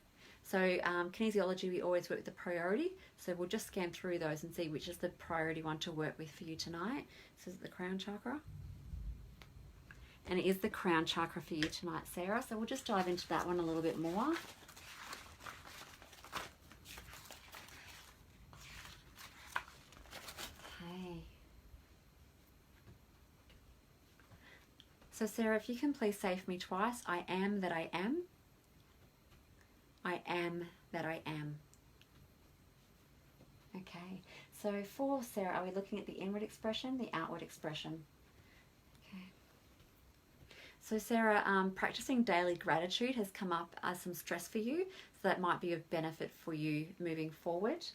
So kinesiology, we always work with the priority. So we'll just scan through those and see which is the priority one to work with for you tonight. So this is the crown chakra. And it is the crown chakra for you tonight, Sarah. So we'll just dive into that one a little bit more. Okay. So Sarah, if you can please say for me twice, I am that I am. I am that I am. Okay. So for Sarah, are we looking at the inward expression, the outward expression? Okay. So Sarah, practicing daily gratitude has come up as some stress for you, so that might be of benefit for you moving forward.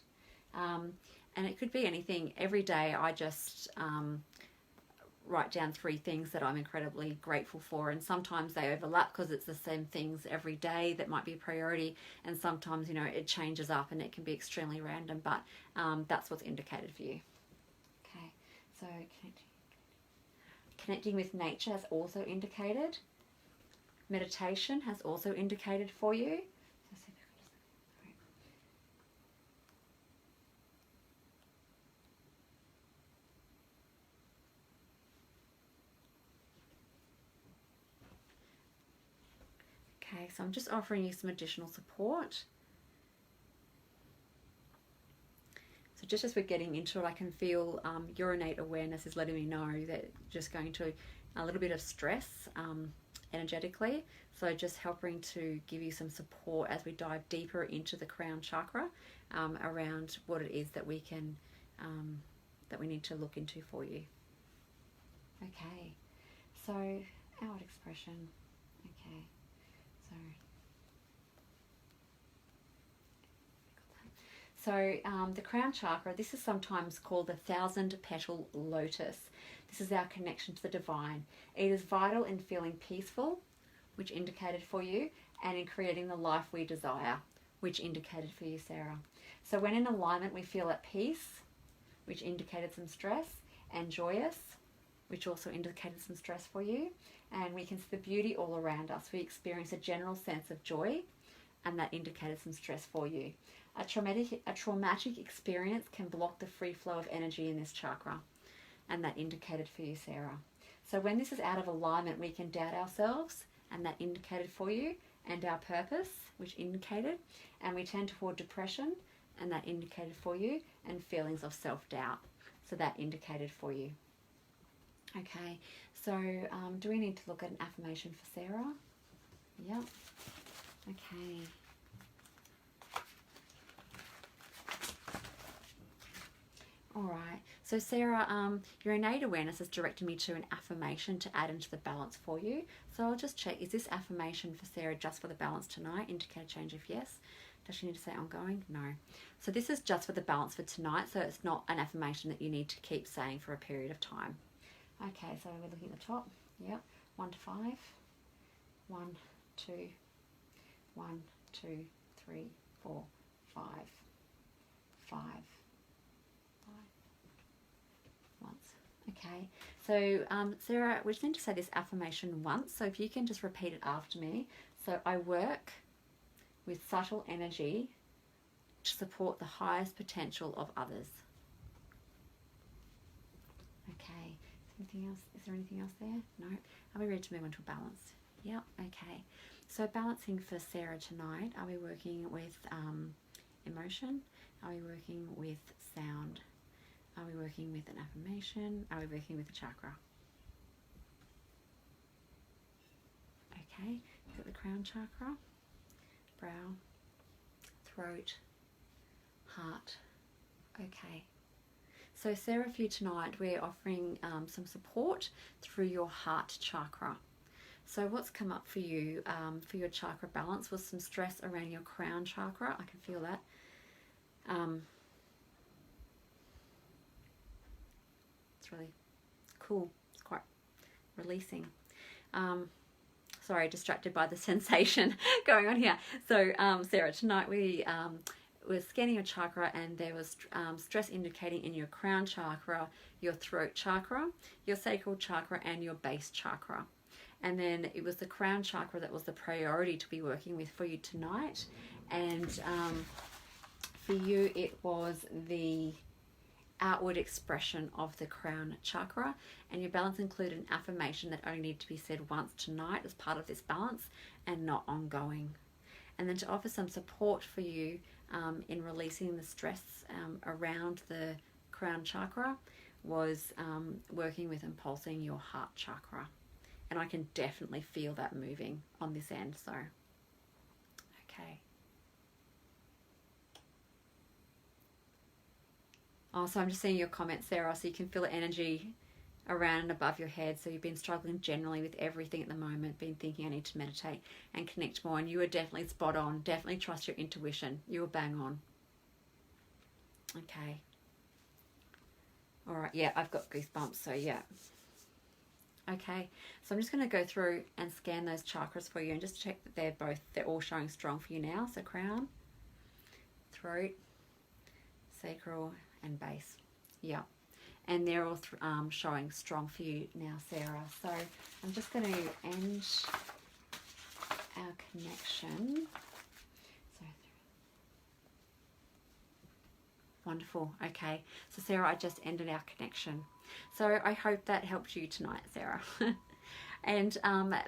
And it could be anything. Every day I just write down 3 things that I'm incredibly grateful for, and sometimes they overlap because it's the same things every day that might be a priority, and sometimes it changes up and it can be extremely random, but that's what's indicated for you. Okay, so connecting with nature has also indicated. Meditation has also indicated for you. Okay, so I'm just offering you some additional support. just as we're getting into it, I can feel your innate awareness is letting me know that just going to a little bit of stress energetically. So just helping to give you some support as we dive deeper into the crown chakra around what it is that we can that we need to look into for you. Okay, so outward expression. Okay, so the crown chakra, this is sometimes called the 1,000-petal lotus. This is our connection to the divine. It is vital in feeling peaceful, which indicated for you, and in creating the life we desire, which indicated for you, Sarah. So when in alignment, we feel at peace, which indicated some stress, and joyous, which also indicated some stress for you. And we can see the beauty all around us. We experience a general sense of joy, and that indicated some stress for you. A traumatic experience can block the free flow of energy in this chakra, and that indicated for you, Sarah. So when this is out of alignment, we can doubt ourselves, and that indicated for you, and our purpose, which indicated, and we tend toward depression, and that indicated for you, and feelings of self-doubt, so that indicated for you. Okay, so do we need to look at an affirmation for Sarah? Yep. Okay. All right, so Sarah, your innate awareness has directed me to an affirmation to add into the balance for you. So I'll just check, is this affirmation for Sarah just for the balance tonight? Indicate a change if yes. Does she need to say ongoing? No. So this is just for the balance for tonight, so it's not an affirmation that you need to keep saying for a period of time. Okay, so we're looking at the top. Yep, 1 to 5. 1, 2, 1, 2, 3, 4, 5. 5. Once. Okay, so Sarah, we just need to say this affirmation once, so if you can just repeat it after me. So I work with subtle energy to support the highest potential of others. Okay, anything else? Is there anything else there? No. Are we ready to move on to a balance? Yep. Okay, so balancing for Sarah tonight, are we working with emotion? Are we working with sound? Are we working with an affirmation? Are we working with a chakra? Okay, we've got the crown chakra, brow, throat, heart. Okay. So Sarah, for you tonight, we're offering some support through your heart chakra. So what's come up for you for your chakra balance was some stress around your crown chakra. I can feel that. It's really cool. It's quite releasing. Sorry, distracted by the sensation going on here. So Sarah, tonight we were scanning your chakra, and there was stress indicating in your crown chakra, your throat chakra, your sacral chakra, and your base chakra. And then it was the crown chakra that was the priority to be working with for you tonight. And for you, it was the outward expression of the crown chakra, and your balance included an affirmation that only needed to be said once tonight as part of this balance and not ongoing. And then to offer some support for you in releasing the stress around the crown chakra was working with and pulsing your heart chakra. And I can definitely feel that moving on this end. So, okay. Oh, so I'm just seeing your comments, Sarah, so you can feel the energy around and above your head. So you've been struggling generally with everything at the moment, been thinking I need to meditate and connect more, and you were definitely spot on. Definitely trust your intuition. You were bang on. Okay. All right, yeah, I've got goosebumps, so yeah. Okay, so I'm just going to go through and scan those chakras for you and just check that they're all showing strong for you now. So crown, throat, sacral, and base. Yeah, and they're all showing strong for you now, Sarah. So I'm just going to end our connection. So wonderful. Okay, so Sarah, I just ended our connection. So I hope that helped you tonight, Sarah. And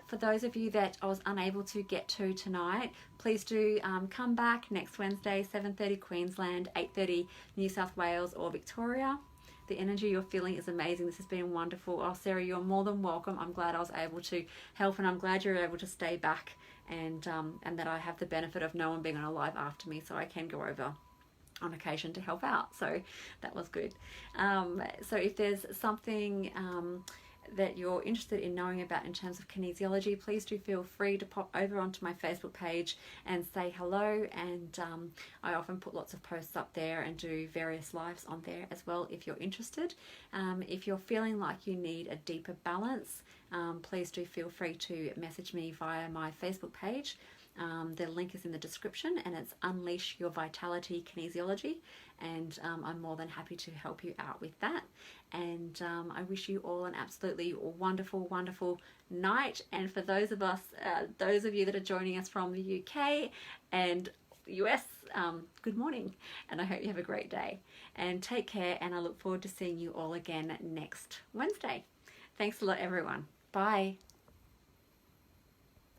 for those of you that I was unable to get to tonight, please do come back next Wednesday, 7:30 Queensland, 8:30 New South Wales or Victoria. The energy you're feeling is amazing. This has been wonderful. Oh, Sarah, you're more than welcome. I'm glad I was able to help, and I'm glad you're able to stay back, and that I have the benefit of no one being on a live after me, so I can go over on occasion to help out. So that was good. So if there's something that you're interested in knowing about in terms of kinesiology, please do feel free to pop over onto my Facebook page and say hello. And I often put lots of posts up there and do various lives on there as well if you're interested. If you're feeling like you need a deeper balance, please do feel free to message me via my Facebook page. The link is in the description, and it's Unleash Your Vitality Kinesiology, and I'm more than happy to help you out with that. And I wish you all an absolutely wonderful, wonderful night. And for those of you that are joining us from the UK and US, good morning, and I hope you have a great day, and take care, and I look forward to seeing you all again next Wednesday. Thanks a lot, everyone. Bye.